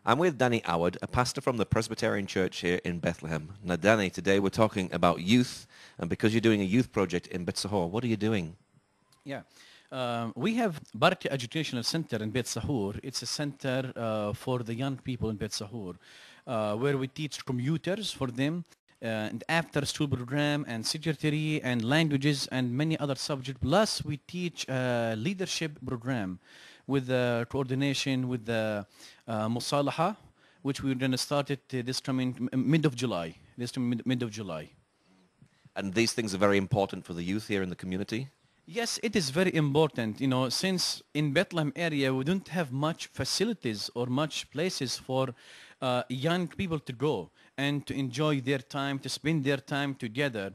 I'm with Danny Awad, a pastor from the Presbyterian Church here in Bethlehem. Now, Danny, today we're talking about youth, and because you're doing a youth project in Sahour, what are you doing? Yeah. We have Barti Educational Center in Beit Sahour. It's a center for the young people in Beit Sahour, where we teach computers for them, and after school program and secretary and languages and many other subjects. Plus, we teach leadership program with the coordination with the Musalaha, which we're going to start it this coming mid of July. This coming mid of July. And these things are very important for the youth here in the community? Yes, it is very important, since in Bethlehem area we don't have much facilities or much places for young people to go and to enjoy their time, to spend their time together.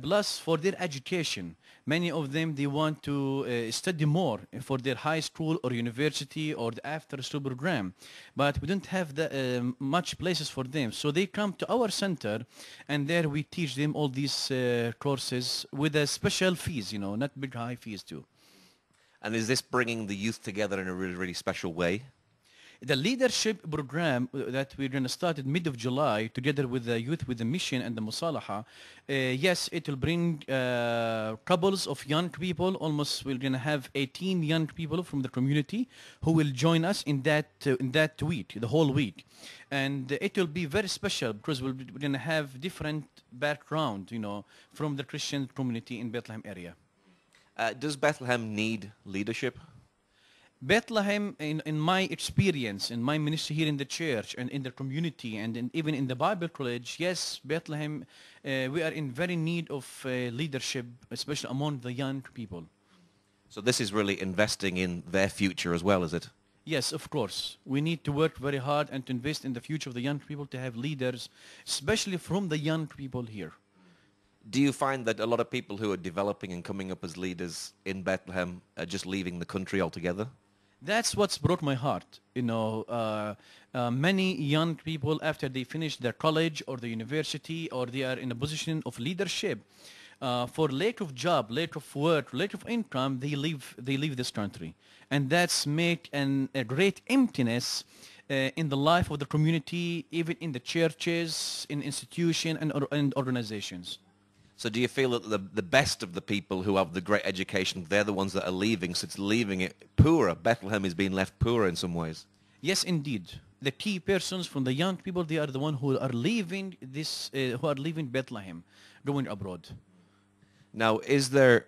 Plus for their education. Many of them, they want to study more for their high school or university or the after school program. But we don't have the, much places for them. So they come to our center, and there we teach them all these courses with a special fees, not big high fees too. And is this bringing the youth together in a really, really special way? The leadership program that we're going to start in mid of July together with the youth with the mission and the Musalaha, yes, it will bring couples of young people. Almost we're going to have 18 young people from the community who will join us in that week, the whole week. And it will be very special because we're going to have different background, from the Christian community in Bethlehem area. Does Bethlehem need leadership? Bethlehem, in my experience, in my ministry here in the church and in the community and even in the Bible college, yes, Bethlehem, we are in very need of leadership, especially among the young people. So this is really investing in their future as well, is it? Yes, of course. We need to work very hard and to invest in the future of the young people to have leaders, especially from the young people here. Do you find that a lot of people who are developing and coming up as leaders in Bethlehem are just leaving the country altogether? That's what's broke my heart. Many young people, after they finish their college or the university or they are in a position of leadership, for lack of job, lack of work, lack of income, they leave this country. And that's make a great emptiness in the life of the community, even in the churches, in institutions and organizations. So do you feel that the best of the people who have the great education, they're the ones that are leaving, so it's leaving it poorer? Bethlehem is being left poorer in some ways. Yes, indeed. The key persons from the young people, they are the ones who are leaving Bethlehem, going abroad. Now, is there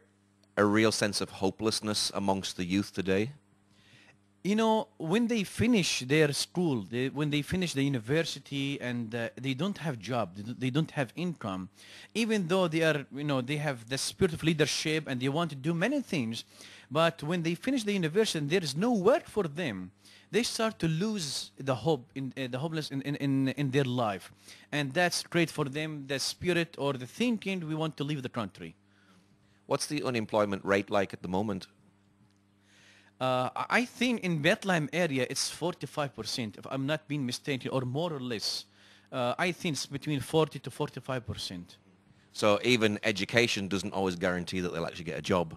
a real sense of hopelessness amongst the youth today? When they finish their school, when they finish the university and they don't have job, they don't have income, even though they are, they have the spirit of leadership and they want to do many things, but when they finish the university and there is no work for them, they start to lose the hope, the hopeless in their life. And that's great for them, the spirit or the thinking, we want to leave the country. What's the unemployment rate like at the moment? I think in Bethlehem area it's 45%, if I'm not being mistaken, or more or less. I think it's between 40 to 45%. So even education doesn't always guarantee that they'll actually get a job?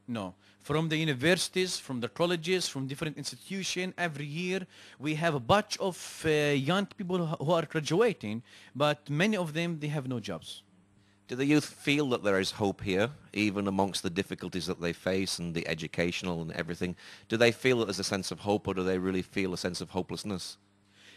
No. From the universities, from the colleges, from different institutions, every year we have a bunch of young people who are graduating, but many of them, they have no jobs. Do the youth feel that there is hope here, even amongst the difficulties that they face and the educational and everything? Do they feel that there's a sense of hope, or do they really feel a sense of hopelessness?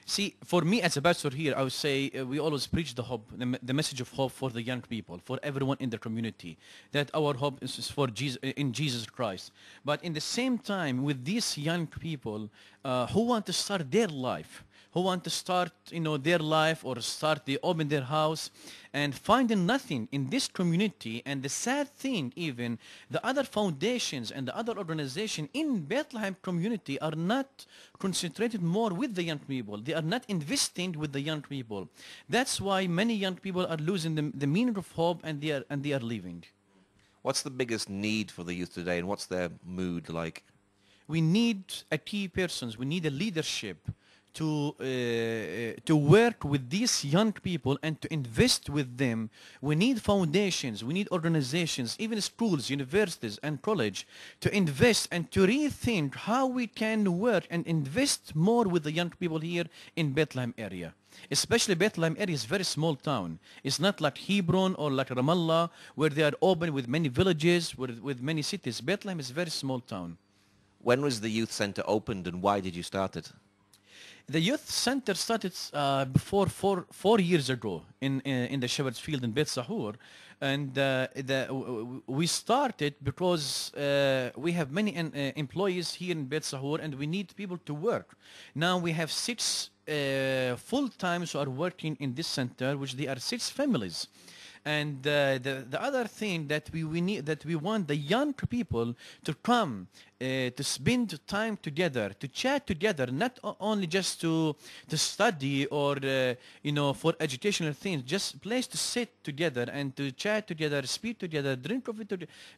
See, for me as a pastor here, I would say we always preach the hope, the message of hope for the young people, for everyone in the community, that our hope is for Jesus, in Jesus Christ. But in the same time, with these young people who want to start their life, who want to start, their life or they open their house and finding nothing in this community. And the sad thing, even the other foundations and the other organizations in Bethlehem community are not concentrated more with the young people. They are not investing with the young people. That's why many young people are losing the meaning of hope, and they are leaving. What's the biggest need for the youth today, and what's their mood like? We need a key persons. We need a leadership to work with these young people and to invest with them. We need foundations, we need organizations, even schools, universities and college to invest and to rethink how we can work and invest more with the young people here in Bethlehem area. Especially Bethlehem area is a very small town. It's not like Hebron or like Ramallah where they are open with many villages, with many cities. Bethlehem is a very small town. When was the youth center opened and why did you start it? The youth center started before 4 years ago in the Shepherd's Field in Beit Sahour, and we started because we have many employees here in Beit Sahour and we need people to work. Now we have 6 full-time who are working in this center, which they are 6 families. And the other thing that we want the young people to come to spend time together, to chat together, not only just to study or for educational things, just a place to sit together and to chat together, speak together, drink coffee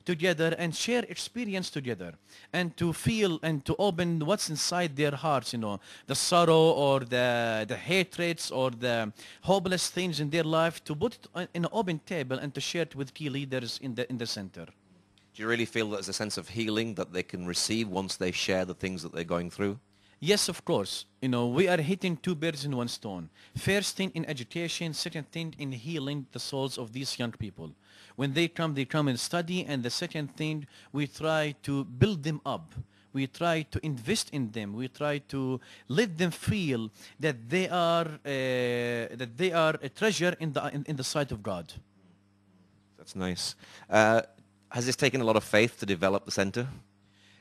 together, and share experience together, and to feel and to open what's inside their hearts, the sorrow or the hatreds or the hopeless things in their life, to put it in an open table and to share it with key leaders in the center. Do you really feel there's a sense of healing that they can receive once they share the things that they're going through? Yes, of course. We are hitting 2 birds in one stone. First thing in education, second thing in healing the souls of these young people. When they come and study, and the second thing, we try to build them up. We try to invest in them. We try to let them feel that they are a treasure in the sight of God. That's nice. Has this taken a lot of faith to develop the center?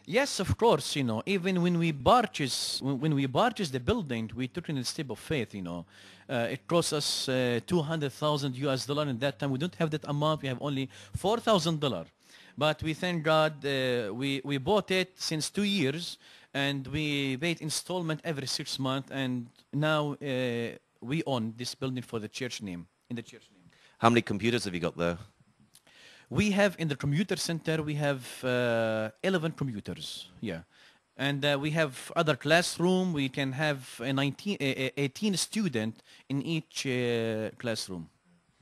Yes, of course. Even when we purchased the building, we took in a step of faith. It cost us $200,000 in that time. We don't have that amount. We have only $4,000. But we thank God. We bought it since 2 years, and we paid installment every 6 months. And now we own this building for the church name. In the church name. How many computers have you got there? We have in the computer center, we have 11 computers, yeah. And we have other classroom. We can have 18 students in each classroom.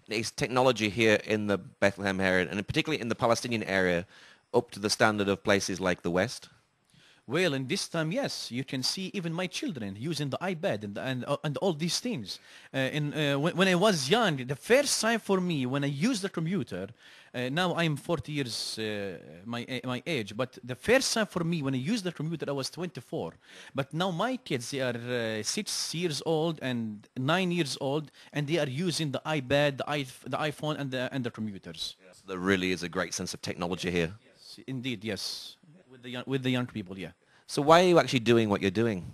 Is technology here in the Bethlehem area, and particularly in the Palestinian area, up to the standard of places like the West? Well, in this time, yes, you can see even my children using the iPad and all these things. When I was young, the first time for me when I used the computer, now I'm 40 years my age, but the first time for me when I used the computer, I was 24. But now my kids, they are 6 years old and 9 years old, and they are using the iPad, the iPhone, and the computers. Yes. There really is a great sense of technology here. Yes, indeed, yes. With the young people, yeah. So why are you actually doing what you're doing?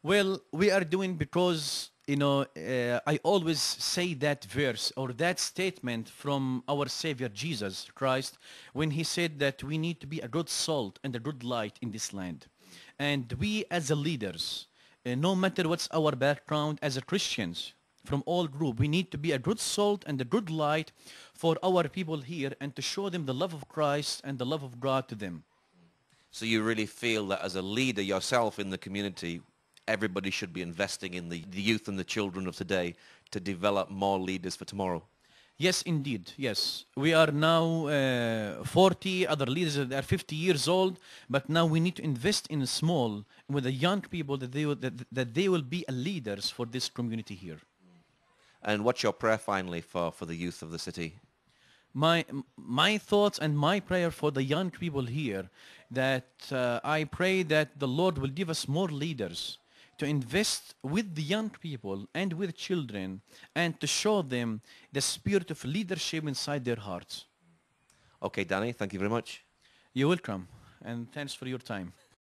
Well, we are doing because, I always say that verse or that statement from our Savior Jesus Christ when he said that we need to be a good salt and a good light in this land. And we as the leaders, no matter what's our background as a Christians, from all group, we need to be a good salt and a good light for our people here and to show them the love of Christ and the love of God to them. So you really feel that as a leader yourself in the community, everybody should be investing in the youth and the children of today to develop more leaders for tomorrow? Yes, indeed, yes. We are now 40, other leaders that are 50 years old, but now we need to invest in small, with the young people that they will be leaders for this community here. And what's your prayer finally for the youth of the city? My thoughts and my prayer for the young people here, that I pray that the Lord will give us more leaders to invest with the young people and with children and to show them the spirit of leadership inside their hearts. Okay, Danny, thank you very much. You're welcome, and thanks for your time.